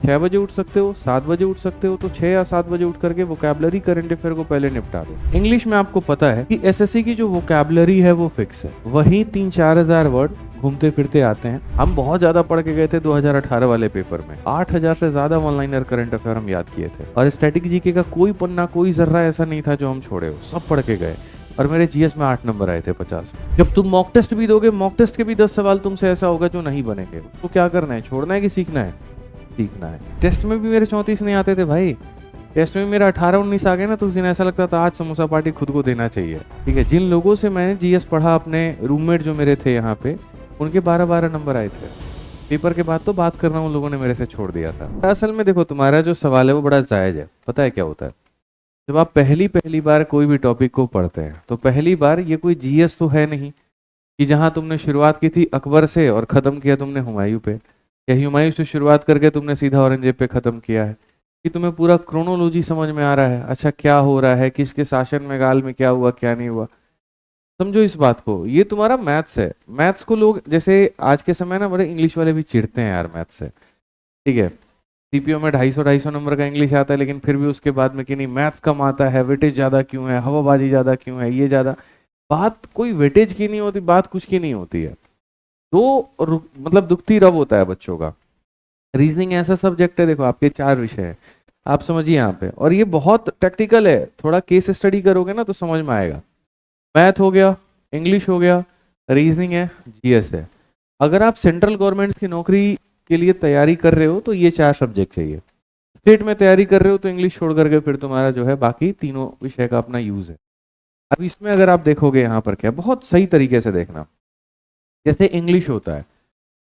6 बजे उठ सकते हो, 7 बजे उठ सकते हो, तो 6 या 7 बजे उठ करके वोकैबुलरी करंट अफेयर को पहले निपटा दो। इंग्लिश में आपको पता है कि एसएससी की जो वोकैबुलरी है वो फिक्स है, वही 3-4 हजार वर्ड घूमते फिरते आते हैं। हम बहुत ज्यादा पढ़ के गए थे 2018 वाले पेपर में, 8000 से ज्यादा ऑनलाइन और करंट अफेयर हम याद किए थे, और स्टैटिक जीके का कोई पन्ना कोई जर्रा ऐसा नहीं था जो हम छोड़े हो, सब पढ़ के गए। और मेरे जीएस में 8 नंबर आए थे 50 में। जब तुम मॉक टेस्ट भी दोगे, मॉक टेस्ट के भी 10 सवाल तुमसे ऐसा होगा जो नहीं बनेंगे, तो क्या करना है, छोड़ना है कि सीखना है? सीखना है। टेस्ट में भी मेरे 34 नहीं आते थे भाई, टेस्ट में मेरा 18-19 आ गए ना, तो उस दिन ऐसा लगता था आज समोसा पार्टी खुद को देना चाहिए। ठीक है, जिन लोगों से मैंने जीएस पढ़ा, अपने रूममेट जो मेरे थे यहाँ पे, उनके 12-12 नंबर आए थे। पेपर के बाद तो बात कर रहा हूँ, लोगों ने मेरे से छोड़ दिया था। असल में देखो, तुम्हारा जो सवाल है वो बड़ा जायज है। पता है क्या होता है, जब आप पहली बार कोई भी टॉपिक को पढ़ते हैं, तो पहली बार ये कोई जीएस तो है नहीं कि जहां तुमने शुरुआत की थी अकबर से और खत्म किया तुमने हुमायूं पे, या हुमायूं से शुरुआत करके तुमने सीधा औरंगजेब पे खत्म किया है, कि तुम्हें पूरा क्रोनोलॉजी समझ में आ रहा है, अच्छा क्या हो रहा है, किसके शासन में काल में क्या हुआ क्या नहीं हुआ। समझो इस बात को, ये तुम्हारा मैथ्स है। मैथ्स को लोग जैसे आज के समय ना बड़े इंग्लिश वाले भी चिढ़ते हैं यार मैथ्स से। ठीक है, सीपीओ में 250 नंबर का इंग्लिश आता है, लेकिन फिर भी उसके बाद में कि नहीं मैथ्स कम आता है, वेटेज ज्यादा क्यों है, हवाबाजी ज्यादा क्यों है, ये ज्यादा। बात कोई वेटेज की नहीं होती, बात कुछ की नहीं होती है। तो मतलब दुखती रब होता है बच्चों का। रीजनिंग ऐसा सब्जेक्ट है, देखो आपके 4 विषय हैं, आप समझिए यहाँ पे, और ये बहुत टेक्निकल है, थोड़ा केस स्टडी करोगे ना तो समझ में आएगा। मैथ हो गया, इंग्लिश हो गया, रीजनिंग है, जीएस है। अगर आप सेंट्रल गवर्नमेंट की नौकरी के लिए तैयारी कर रहे हो तो ये 4 सब्जेक्ट चाहिए। स्टेट में तैयारी कर रहे हो तो इंग्लिश छोड़ करके फिर तुम्हारा जो है बाकी तीनों विषय का अपना यूज है। अब इसमें अगर आप देखोगे यहाँ पर क्या, बहुत सही तरीके से देखना, जैसे इंग्लिश होता है,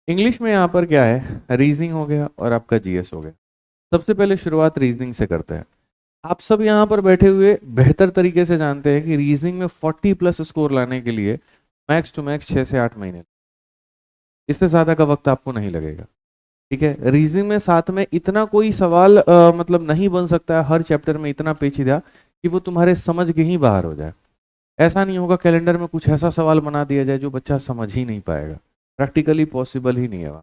इंग्लिश में यहाँ पर क्या है, रीजनिंग हो गया और आपका जीएस हो गया। सबसे पहले शुरुआत रीजनिंग से करते हैं। आप सब यहाँ पर बैठे हुए बेहतर तरीके से जानते हैं कि रीजनिंग में 40+ स्कोर लाने के लिए मैक्स टू मैक्स 6 से 8 महीने, इससे ज्यादा का वक्त आपको नहीं लगेगा। ठीक है, रीजनिंग में साथ में इतना कोई सवाल मतलब नहीं बन सकता है हर चैप्टर में इतना पेचीदा कि वो तुम्हारे समझ के ही बाहर हो जाए। ऐसा नहीं होगा कैलेंडर में कुछ ऐसा सवाल बना दिया जाए जो बच्चा समझ ही नहीं पाएगा, प्रैक्टिकली पॉसिबल ही नहीं है वहाँ।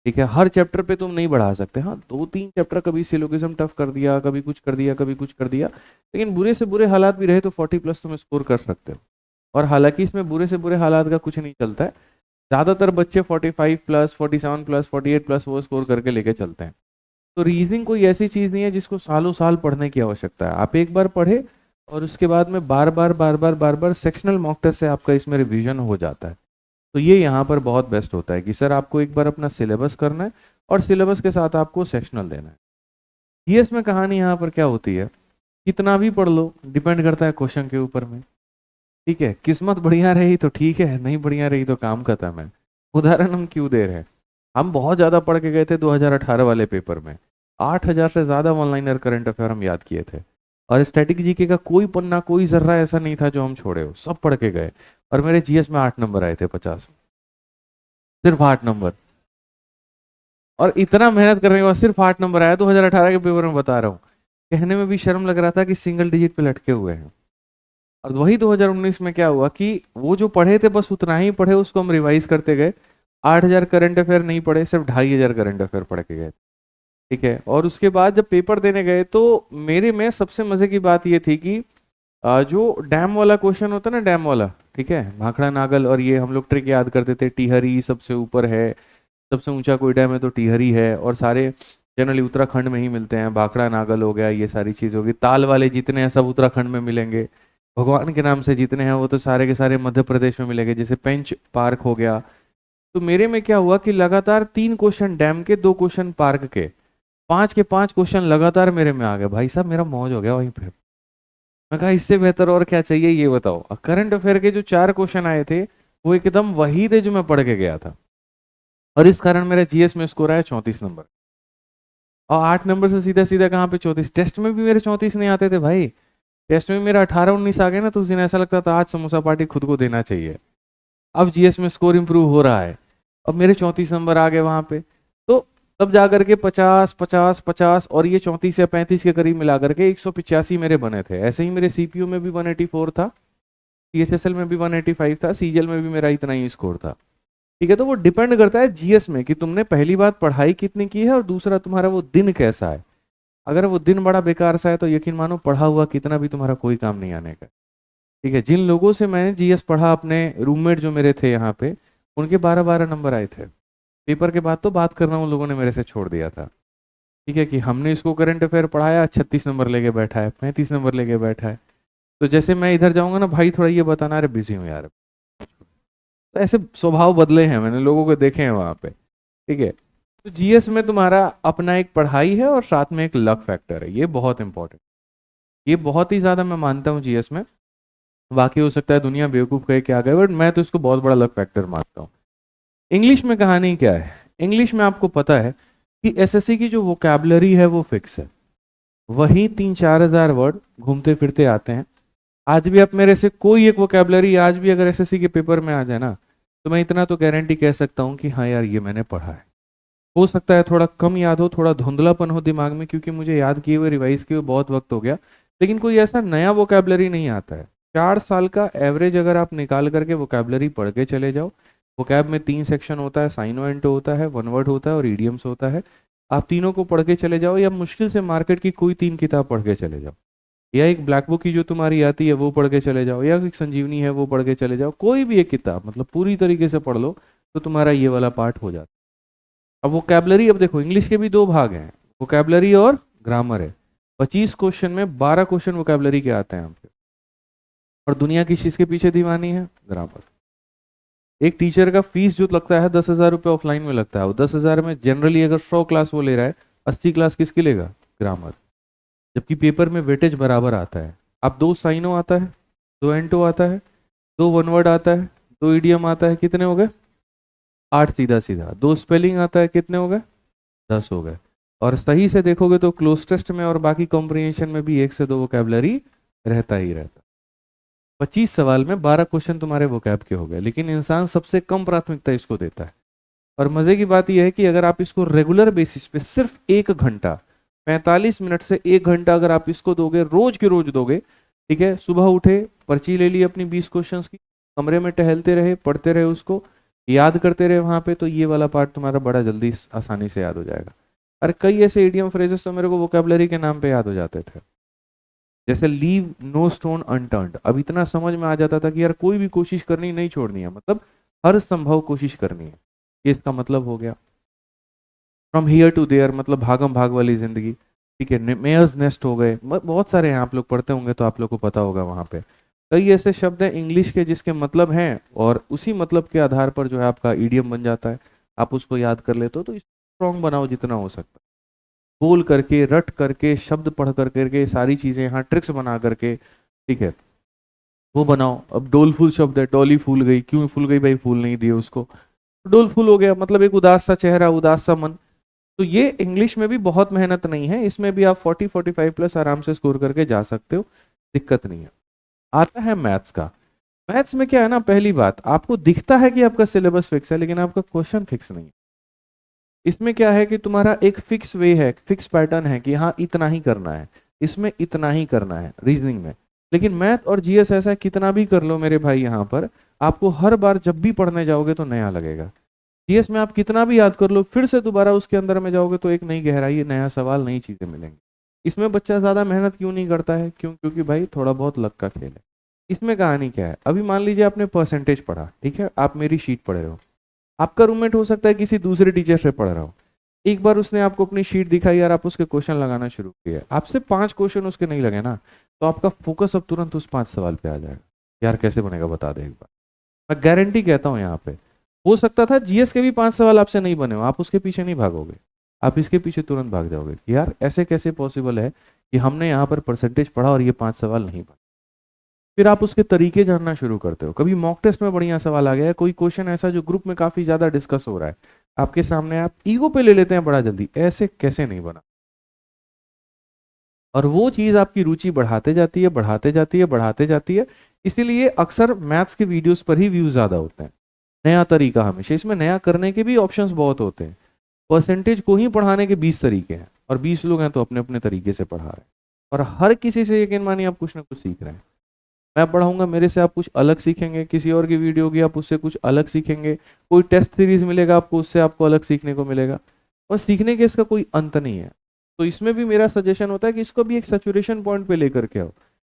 ठीक है, हर चैप्टर पे तुम नहीं बढ़ा सकते, हाँ 2-3 चैप्टर कभी सिलोगिज्म टफ कर दिया, कभी कुछ कर दिया, कभी कुछ कर दिया, लेकिन बुरे से बुरे हालात भी रहे तो 40+ तुम स्कोर कर सकते हो। और हालांकि इसमें बुरे से बुरे हालात का कुछ नहीं चलता है, ज़्यादातर बच्चे 45+, 47+, 48+ वो स्कोर करके लेके चलते हैं। तो रीजनिंग कोई ऐसी चीज़ नहीं है जिसको सालों साल पढ़ने की आवश्यकता है। आप एक बार पढ़े और उसके बाद में बार बार सेक्शनल मॉक टेस्ट से आपका इसमें रिवीजन हो जाता है। तो ये यहाँ पर बहुत बेस्ट होता है कि सर आपको एक बार अपना सिलेबस करना है और सिलेबस के साथ आपको सेक्शनल देना है। जीएस में कहानी यहाँ पर क्या होती है, कितना भी पढ़ लो, डिपेंड करता है क्वेश्चन के ऊपर में। ठीक है, किस्मत बढ़िया रही तो ठीक है, नहीं बढ़िया रही तो काम खत्म है। उदाहरण हम क्यों दे रहे हैं, हम बहुत ज्यादा पढ़ के गए थे 2018 वाले पेपर में, 8000 से ज्यादा ऑनलाइन और करंट अफेयर हम याद किए थे, और स्टैटिक जीके का कोई पन्ना कोई जर्रा ऐसा नहीं था जो हम छोड़े हो, सब पढ़ के गए। और मेरे जीएस में 8 नंबर आए थे 50 में, सिर्फ 8 नंबर। और इतना मेहनत करने के बाद सिर्फ 8 नंबर आया 2018 के पेपर में, बता रहा हूँ। कहने में भी शर्म लग रहा था कि सिंगल डिजिट पे लटके हुए हैं। और वही 2019 में क्या हुआ कि वो जो पढ़े थे बस उतना ही पढ़े, उसको हम रिवाइज करते गए। 8000 करंट अफेयर नहीं पढ़े, सिर्फ 2500 करंट अफेयर पढ़ के गए। ठीक है, और उसके बाद जब पेपर देने गए तो मेरे में सबसे मजे की बात ये थी कि जो डैम वाला क्वेश्चन होता है ना, डैम वाला, ठीक है, भाखड़ा नागल, और ये हम लोग ट्रिक याद करते थे, टिहरी सबसे ऊपर है, सबसे ऊंचा कोई डैम है तो टिहरी है, और सारे जनरली उत्तराखंड में ही मिलते हैं। भाखड़ा नागल हो गया, ये सारी चीज होगी। ताल वाले जितने हैं सब उत्तराखंड में मिलेंगे। भगवान के नाम से जितने हैं वो तो सारे के सारे मध्य प्रदेश में मिलेंगे, जैसे पेंच पार्क हो गया। तो मेरे में क्या हुआ कि लगातार 3 क्वेश्चन डैम के, 2 क्वेश्चन पार्क के, 5 के 5 क्वेश्चन लगातार मेरे में आ गए। भाई साहब मेरा मौज हो गया वहीं पे। मैं कहा इससे बेहतर और क्या चाहिए ये बताओ। करंट अफेयर के जो 4 क्वेश्चन आए थे वो एकदम वही थे जो मैं पढ़ के गया था, और इस कारण मेरा जीएस में स्कोर आया 34 नंबर। और 8 नंबर से सीधा सीधा कहाँ पे 34। टेस्ट में भी मेरे 34 नहीं आते थे भाई, टेस्ट में मेरा 18-19 आ गए ना, तो उस दिन ऐसा लगता था आज समोसा पार्टी खुद को देना चाहिए। अब जीएस में स्कोर इंप्रूव हो रहा है, अब मेरे 34 नंबर आ गए वहां पे। तो तब जाकर के 50 और ये 34 या 35 के करीब मिला करके 185 मेरे बने थे। ऐसे ही मेरे सीपीयू में भी 184 था, सीएचएसएल में भी 185 था, सीजीएल में भी मेरा इतना ही स्कोर था। ठीक है, तो वो डिपेंड करता है जीएस में कि तुमने पहली बात पढ़ाई कितनी की है और दूसरा तुम्हारा वो दिन कैसा है। अगर वो दिन बड़ा बेकार सा है तो यकीन मानो पढ़ा हुआ कितना भी तुम्हारा कोई काम नहीं आने का। ठीक है, जिन लोगों से मैंने जीएस पढ़ा, अपने रूममेट जो मेरे थे यहाँ पे, उनके 12-12 नंबर आए थे। पेपर के बाद तो बात करना उन लोगों ने मेरे से छोड़ दिया था। ठीक है, कि हमने इसको करंट अफेयर पढ़ाया, 36 नंबर लेके बैठा है, 35 नंबर लेके बैठा है। तो जैसे मैं इधर जाऊंगा ना, भाई थोड़ा ये बताना, अरे बिजी हूँ यार। तो ऐसे स्वभाव बदले हैं, मैंने लोगों को देखे हैं वहां पे। ठीक है, तो जीएस में तुम्हारा अपना एक पढ़ाई है और साथ में एक लक फैक्टर है, ये बहुत इंपॉर्टेंट। ये बहुत ही ज्यादा मैं मानता हूँ जीएस में। बाकी हो सकता है दुनिया बेवकूफ कहे क्या गए, बट मैं तो इसको बहुत बड़ा लक फैक्टर मानता हूँ। इंग्लिश में कहानी क्या है, इंग्लिश में आपको पता है कि एसएससी की जो वोकैबुलरी है वो फिक्स है। वही 3-4 हज़ार वर्ड घूमते फिरते आते हैं। आज भी आप मेरे से कोई एक वोकैबुलरी आज भी अगर एसएससी के पेपर में आ जाए ना, तो मैं इतना तो गारंटी कह सकता हूँ कि हाँ यार ये मैंने पढ़ा है। हो सकता है थोड़ा कम याद हो, थोड़ा धुंधलापन हो दिमाग में, क्योंकि मुझे याद किए हुए रिवाइज किए हुए बहुत वक्त हो गया। लेकिन कोई ऐसा नया वोकैबुलरी नहीं आता है। 4 साल का एवरेज अगर आप निकाल करके वोकैबुलरी पढ़ के चले जाओ, वोकैब में 3 सेक्शन होता है, साइनो एंटो होता है, वन वर्ड होता है और इडियम्स होता है। आप तीनों को पढ़ के चले जाओ, या मुश्किल से मार्केट की कोई 3 किताब पढ़ के चले जाओ, या एक ब्लैक बुक की जो तुम्हारी आती है वो पढ़ के चले जाओ, या एक संजीवनी है वो पढ़ के चले जाओ, कोई भी एक किताब मतलब पूरी तरीके से पढ़ लो, तो तुम्हारा ये वाला पार्ट हो जाता है। अब वोकैबुलरी, अब देखो इंग्लिश के भी 2 भाग हैं, वोकैबुलरी और ग्रामर है। 25 क्वेश्चन में 12 क्वेश्चन वोकैबुलरी के आते हैं हमसे। और दुनिया किस चीज के पीछे दीवानी है, ग्रामर। एक टीचर का फीस जो लगता है 10,000 रुपये ऑफलाइन में लगता है, वो 10,000 में जनरली अगर 100 क्लास वो ले रहा है, 80 क्लास किसकी लेगा, ग्रामर। जबकि पेपर में वेटेज बराबर आता है। अब 2 साइनो आता है, 2 एंटो आता है, 2 वन वर्ड आता है, 2 इडियम आता है, कितने हो गए, 8 सीधा सीधा। 2 स्पेलिंग आता है, कितने हो गए, 10 हो गए। और सही से देखोगे तो क्लोज टेस्ट में और बाकी कॉम्प्रिहेंशन में भी 1 से 2 वोकैबुलरी रहता ही रहता। 25 सवाल में 12 क्वेश्चन तुम्हारे वोकैब के हो गए, लेकिन इंसान सबसे कम प्राथमिकता इसको देता है। और मजे की बात यह है कि अगर आप इसको रेगुलर बेसिस पे सिर्फ 1 घंटा, 45 मिनट से 1 घंटा अगर आप इसको दोगे, रोज के रोज दोगे, ठीक है, सुबह उठे, पर्ची ले ली अपनी 20 क्वेश्चंस की, कमरे में टहलते रहे, पढ़ते रहे, उसको याद करते रहे वहां पे, तो ये वाला पार्ट तुम्हारा बड़ा जल्दी आसानी से याद हो जाएगा। अरे कई ऐसे इडियम फ्रेजेस तो मेरे को वोकैबुलरी के नाम पे याद हो जाते थे, जैसे लीव नो स्टोन अनटर्न्ड। अब इतना समझ में आ जाता था कि यार कोई भी कोशिश करनी नहीं छोड़नी है, मतलब हर संभव कोशिश करनी है, ये इसका मतलब हो गया। फ्रॉम हियर टू देयर मतलब भागम भाग वाली जिंदगी। ठीक है, मेयर्स नेस्ट हो गए, बहुत सारे हैं, आप लोग पढ़ते होंगे तो आप लोग को पता होगा। वहां पे कई ऐसे शब्द हैं इंग्लिश के जिसके मतलब हैं, और उसी मतलब के आधार पर जो है आपका ईडियम बन जाता है। आप उसको याद कर लेते हो तो स्ट्रॉन्ग बनाओ जितना हो सकता है, बोल करके, रट करके, शब्द पढ़ कर करके, सारी चीजें यहाँ ट्रिक्स बना करके, ठीक है, वो बनाओ। अब डोलफुल शब्द है, डोली फूल गई, क्यों फूल गई भाई, फूल नहीं दिए उसको, डोलफुल हो गया, मतलब एक उदास सा चेहरा, उदास सा मन। तो ये इंग्लिश में भी बहुत मेहनत नहीं है, इसमें भी आप 40-45 प्लस आराम से स्कोर करके जा सकते हो, दिक्कत नहीं है। आता है मैथ्स का। मैथ्स में क्या है ना, पहली बात, आपको दिखता है कि आपका सिलेबस फिक्स है, लेकिन आपका क्वेश्चन फिक्स नहीं है। इसमें क्या है कि तुम्हारा एक फिक्स वे है, फिक्स पैटर्न है कि हाँ इतना ही करना है, इसमें इतना ही करना है रीजनिंग में। लेकिन मैथ और जीएस ऐसा कितना भी कर लो मेरे भाई, यहाँ पर आपको हर बार जब भी पढ़ने जाओगे तो नया लगेगा। जीएस में आप कितना भी याद कर लो, फिर से दोबारा उसके अंदर में जाओगे तो एक नई गहराई, नया सवाल, नई चीजें मिलेंगी। इसमें बच्चा ज्यादा मेहनत क्यों नहीं करता है, क्यों, क्योंकि भाई थोड़ा बहुत लक का खेल है। इसमें कहानी क्या है, अभी मान लीजिए आपने परसेंटेज पढ़ा, ठीक है, आप मेरी शीट पढ़ रहे हो, आपका रूममेट हो सकता है किसी दूसरे टीचर से पढ़ रहा हो, एक बार उसने आपको अपनी शीट दिखाई और आप उसके क्वेश्चन लगाना शुरू किया, आपसे 5 क्वेश्चन उसके नहीं लगे ना, तो आपका फोकस अब तुरंत उस 5 सवाल पे आ जाएगा। यार कैसे बनेगा बता दे एक बार, मैं गारंटी कहता हूँ यहाँ पे। हो सकता था जीएस के भी 5 सवाल आपसे नहीं बने हो, आप उसके पीछे नहीं भागोगे, आप इसके पीछे तुरंत भाग जाओगे कि यार ऐसे कैसे पॉसिबल है कि हमने यहाँ पर परसेंटेज पढ़ा और ये 5 सवाल नहीं बने। फिर आप उसके तरीके जानना शुरू करते हो। कभी मॉक टेस्ट में बढ़िया सवाल आ गया है, कोई क्वेश्चन ऐसा जो ग्रुप में काफी ज्यादा डिस्कस हो रहा है आपके सामने, आप ईगो पे ले लेते हैं बड़ा जल्दी, ऐसे कैसे नहीं बना। और वो चीज आपकी रुचि बढ़ाते जाती है, बढ़ाते जाती है, बढ़ाते जाती है। इसीलिए अक्सर मैथ्स के वीडियोस पर ही व्यूज ज्यादा होते हैं। नया तरीका हमेशा, इसमें नया करने के भी ऑप्शंस बहुत होते हैं। परसेंटेज को ही पढ़ाने के 20 तरीके हैं, और 20 लोग हैं तो अपने अपने तरीके से पढ़ा रहे हैं, और हर किसी से यकीन मानिए आप कुछ ना कुछ सीख रहे हैं। मैं पढ़ाऊंगा, मेरे से आप कुछ अलग सीखेंगे, किसी और की वीडियो होगी आप उससे कुछ अलग सीखेंगे, कोई टेस्ट सीरीज मिलेगा आपको, उससे आपको अलग सीखने को मिलेगा, और सीखने के इसका कोई अंत नहीं है। तो इसमें भी मेरा सजेशन होता है कि इसको भी एक सैचुरेशन पॉइंट पे लेकर के आओ,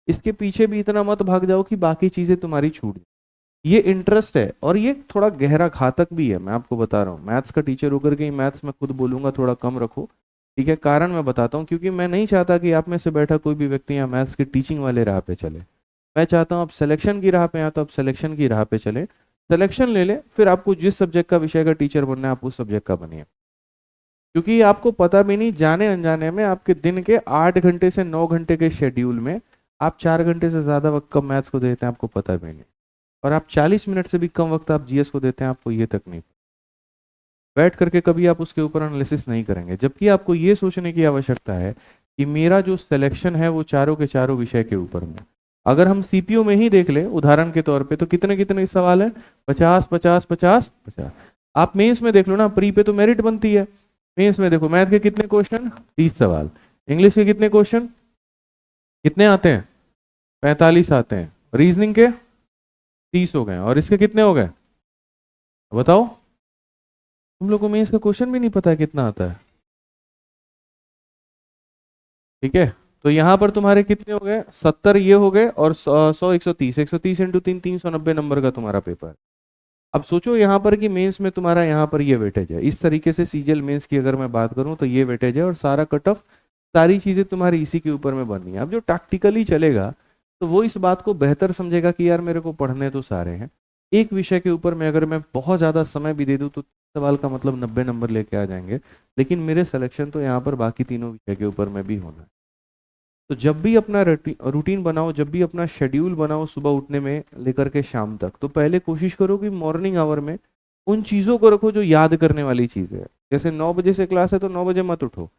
इसके पीछे भी इतना मत भाग जाओ कि बाकी चीजें तुम्हारी छूट जाए। ये इंटरेस्ट है और ये थोड़ा गहरा घातक भी है, मैं आपको बता रहा हूँ। मैथ्स का टीचर होकर के मैथ्स में खुद बोलूंगा थोड़ा कम रखो, ठीक है। कारण मैं बताता हूँ, क्योंकि मैं नहीं चाहता कि आप में से बैठा कोई भी व्यक्ति यहाँ मैथ्स की टीचिंग वाले राह पे चले। मैं चाहता हूँ आप सिलेक्शन की राह पे हैं तो आप सिलेक्शन की राह पे चले, सिलेक्शन ले ले, फिर आपको जिस सब्जेक्ट का विषय का टीचर बनना है आप उस सब्जेक्ट का बनिए। क्योंकि आपको पता भी नहीं, जाने अनजाने में आपके दिन के 8 घंटे से 9 घंटे के शेड्यूल में आप 4 घंटे से ज्यादा वक्त कब मैथ्स को देते हैं आपको पता भी नहीं, और आप 40 मिनट से भी कम वक्त आप जीएस को देते हैं आपको ये तक नहीं। बैठ करके कभी आप उसके ऊपर एनालिसिस नहीं करेंगे, जबकि आपको ये सोचने की आवश्यकता है कि मेरा जो सिलेक्शन है वो चारों के चारों विषय के ऊपर में। अगर हम सीपीयू में ही देख ले उदाहरण के तौर पे, तो कितने कितने सवाल है, 50 50 50 50। आप मेंस में देख लो ना, प्री पे तो मेरिट बनती है, मेंस में देखो मैथ के कितने क्वेश्चन, 30 सवाल, इंग्लिश के कितने क्वेश्चन, कितने आते हैं, 45 आते हैं, रीजनिंग के 30 हो गए, और इसके कितने हो गए बताओ। तुम लोगों में इसका क्वेश्चन भी नहीं पता है कितना आता है, ठीक है। तो यहां पर तुम्हारे कितने हो गए, 70 ये हो गए, और 100 130, 130 इंटू 3 390 नंबर का तुम्हारा पेपर। अब सोचो यहाँ पर कि मेंस में तुम्हारा यहाँ पर ये वेटेज है, इस तरीके से सीजीएल मेंस की अगर मैं बात करूँ तो ये वेटेज है, और सारा कट ऑफ सारी चीजें तुम्हारी इसी के ऊपर में बननी है। अब जो टैक्टिकली चलेगा तो वो इस बात को बेहतर समझेगा कि यार मेरे को पढ़ने तो सारे हैं, एक विषय के ऊपर में अगर मैं बहुत ज्यादा समय भी दे दूं तो सवाल का मतलब 90 नंबर लेके आ जाएंगे, लेकिन मेरे सिलेक्शन तो यहाँ पर बाकी तीनों विषय के ऊपर में भी होना है। तो जब भी अपना रूटीन बनाओ, जब भी अपना शेड्यूल बनाओ सुबह उठने में लेकर के शाम तक, तो पहले कोशिश करो कि मॉर्निंग आवर में उन चीज़ों को रखो जो याद करने वाली चीज़ है। जैसे 9 बजे से क्लास है तो 9 बजे मत उठो,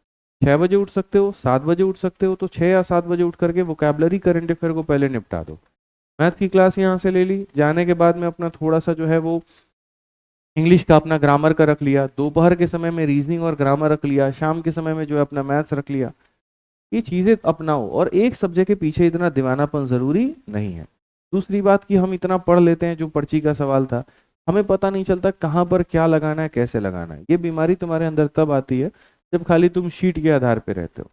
6 बजे उठ सकते हो, 7 बजे उठ सकते हो, तो 6 या 7 बजे उठ करके वोकैबलरी करंट अफेयर को पहले निपटा दो। मैथ की क्लास यहाँ से ले ली, जाने के बाद में अपना थोड़ा सा जो है वो इंग्लिश का अपना ग्रामर का रख लिया, दोपहर के समय में रीजनिंग और ग्रामर रख लिया, शाम के समय में जो है अपना मैथ्स रख लिया। ये चीजें अपनाओ, और एक सब्जेक्ट के पीछे इतना दीवानापन जरूरी नहीं है। दूसरी बात कि हम इतना पढ़ लेते हैं, जो पर्ची का सवाल था, हमें पता नहीं चलता कहाँ पर क्या लगाना है, कैसे लगाना है। ये बीमारी तुम्हारे अंदर तब आती है जब खाली तुम शीट के आधार पे रहते हो।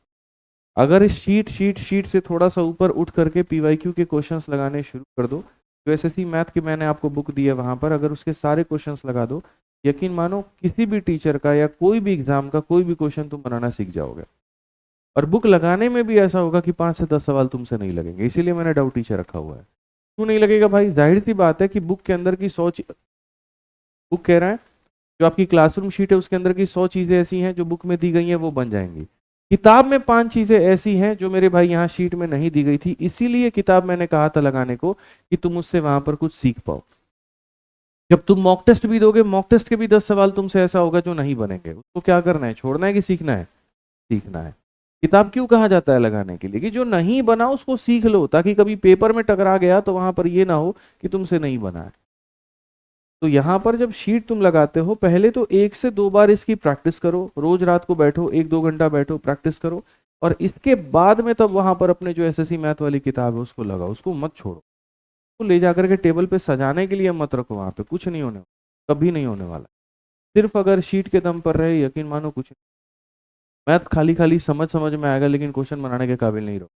अगर इस शीट से थोड़ा सा ऊपर उठ करके पीवाईक्यू के क्वेश्चंस लगाने शुरू कर दो, जो एसएससी मैथ की मैंने आपको बुक दी है वहां पर अगर उसके सारे क्वेश्चंस लगा दो, यकीन मानो किसी भी टीचर का या कोई भी एग्जाम का कोई भी क्वेश्चन तुम बनाना सीख जाओगे। और बुक लगाने में भी ऐसा होगा कि 5 से 10 सवाल तुमसे नहीं लगेंगे, इसीलिए मैंने डाउट टीचर रखा हुआ है। क्यों नहीं लगेगा भाई, जाहिर सी बात है कि बुक के अंदर की 100 बुक कह रहा है जो आपकी क्लासरूम शीट है उसके अंदर की 100 चीजें ऐसी हैं जो बुक में दी गई हैं वो बन जाएंगी। किताब में 5 चीजें ऐसी हैं जो मेरे भाई यहाँ शीट में नहीं दी गई थी, इसीलिए किताब मैंने कहा था लगाने को कि तुम उससे वहां पर कुछ सीख पाओ। जब तुम मॉक टेस्ट भी दोगे, मॉक टेस्ट के भी 10 सवाल तुमसे ऐसा होगा जो नहीं बनेंगे, उसको क्या करना है, छोड़ना है कि सीखना है, सीखना है। किताब क्यों कहा जाता है लगाने के लिए, कि जो नहीं बना उसको सीख लो, ताकि कभी पेपर में टकरा गया तो वहां पर ये ना हो कि तुमसे नहीं बना है। तो यहाँ पर जब शीट तुम लगाते हो, पहले तो 1 से 2 बार इसकी प्रैक्टिस करो, रोज रात को बैठो 1-2 घंटा बैठो प्रैक्टिस करो, और इसके बाद में तब वहां पर अपने जो एसएससी मैथ वाली किताब है उसको लगाओ, उसको मत छोड़ो। तो ले जाकर के टेबल पे सजाने के लिए मत रखो, वहां पे कुछ नहीं होने वाला, कभी नहीं होने वाला। सिर्फ अगर शीट के दम पर रहे, यकीन मानो कुछ मैथ खाली खाली समझ समझ में आएगा, लेकिन क्वेश्चन बनाने के काबिल नहीं रहो।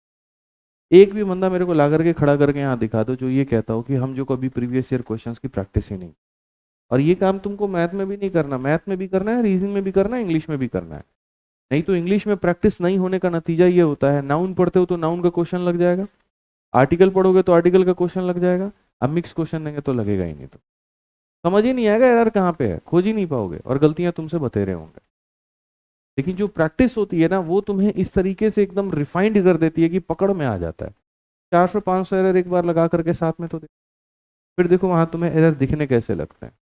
एक भी बंदा मेरे को ला करके खड़ा करके यहाँ दिखा दो जो ये कहता हो कि हम जो कभी प्रीवियस ईयर क्वेश्चंस की प्रैक्टिस ही नहीं। और ये काम तुमको मैथ में भी नहीं करना, मैथ में भी करना है, रीजनिंग में भी करना है, इंग्लिश में भी करना है। नहीं तो इंग्लिश में प्रैक्टिस नहीं होने का नतीजा ये होता है, नाउन पढ़ते हो तो नाउन का क्वेश्चन लग जाएगा, आर्टिकल पढ़ोगे तो आर्टिकल का क्वेश्चन लग जाएगा, अब मिक्स क्वेश्चन देंगे तो लगेगा ही नहीं, तो समझ ही नहीं आएगा यार कहाँ पे है, खोज ही नहीं पाओगे, और गलतियां तुमसे बतेरे होंगे। लेकिन जो प्रैक्टिस होती है ना वो तुम्हें इस तरीके से एकदम रिफाइंड कर देती है कि पकड़ में आ जाता है। 400-500 एरर एक बार लगा करके साथ में तो देखो, फिर देखो वहां तुम्हें एरर दिखने कैसे लगते हैं।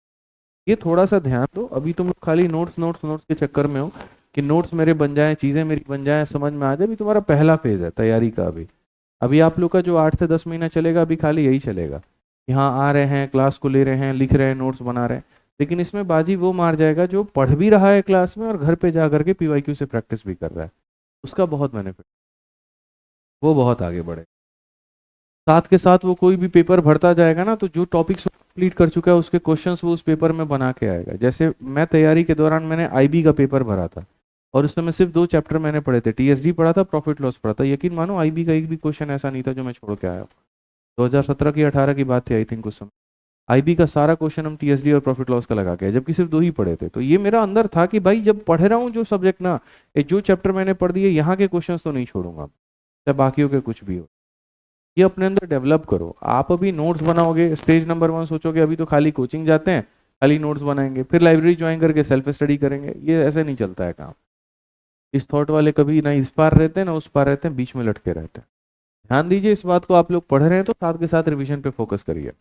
ये थोड़ा सा ध्यान दो, अभी तुम खाली नोट्स नोट्स नोट्स के चक्कर में हो कि नोट्स मेरे बन जाएं, चीजें मेरी बन जाएं, समझ में आ जाए। अभी तुम्हारा पहला फेज है तैयारी का, अभी अभी आप लोग का जो 8 से 10 महीना चलेगा अभी खाली यही चलेगा कि हाँ आ रहे हैं, क्लास को ले रहे हैं, लिख रहे हैं, नोट्स बना रहे हैं। लेकिन इसमें बाजी वो मार जाएगा जो पढ़ भी रहा है क्लास में और घर पे जा करके पीवाईक्यू से प्रैक्टिस भी कर रहा है, उसका बहुत बेनिफिट, वो बहुत आगे बढ़े। साथ के साथ वो कोई भी पेपर भरता जाएगा ना, तो जो टॉपिक्स कंप्लीट कर चुका है उसके क्वेश्चंस वो उस पेपर में बना के आएगा। जैसे मैं तैयारी के दौरान मैंने आईबी का पेपर भरा था और उस समय सिर्फ 2 चैप्टर मैंने पढ़े थे, टीएसडी पढ़ा था, प्रॉफिट लॉस पढ़ा था। यकीन मानो आईबी का एक भी क्वेश्चन ऐसा नहीं था जो मैं छोड़ के आया हूँ। 2017 की 18 की बात थी आई थिंक उस समय। आईबी का सारा क्वेश्चन हम टीएसडी और प्रॉफिट लॉस का लगा के आए, जबकि सिर्फ 2 ही पढ़े थे। तो ये मेरा अंदर था कि भाई जब पढ़ रहा हूँ जो सब्जेक्ट ना, ये जो चैप्टर मैंने पढ़ दिए यहाँ के क्वेश्चन तो नहीं छोड़ूंगा, चाहे बाकियों के कुछ भी हो। ये अपने अंदर डेवलप करो। आप अभी नोट्स बनाओगे, स्टेज नंबर 1 सोचोगे अभी तो खाली कोचिंग जाते हैं, खाली नोट्स बनाएंगे, फिर लाइब्रेरी ज्वाइन करके सेल्फ स्टडी करेंगे, ये ऐसे नहीं चलता है काम। इस थॉट वाले कभी ना इस पार रहते हैं ना उस पार रहते हैं, बीच में लटके रहते हैं। ध्यान दीजिए इस बात को, आप लोग पढ़ रहे हैं तो साथ के साथ रिवीजन पे फोकस करिए।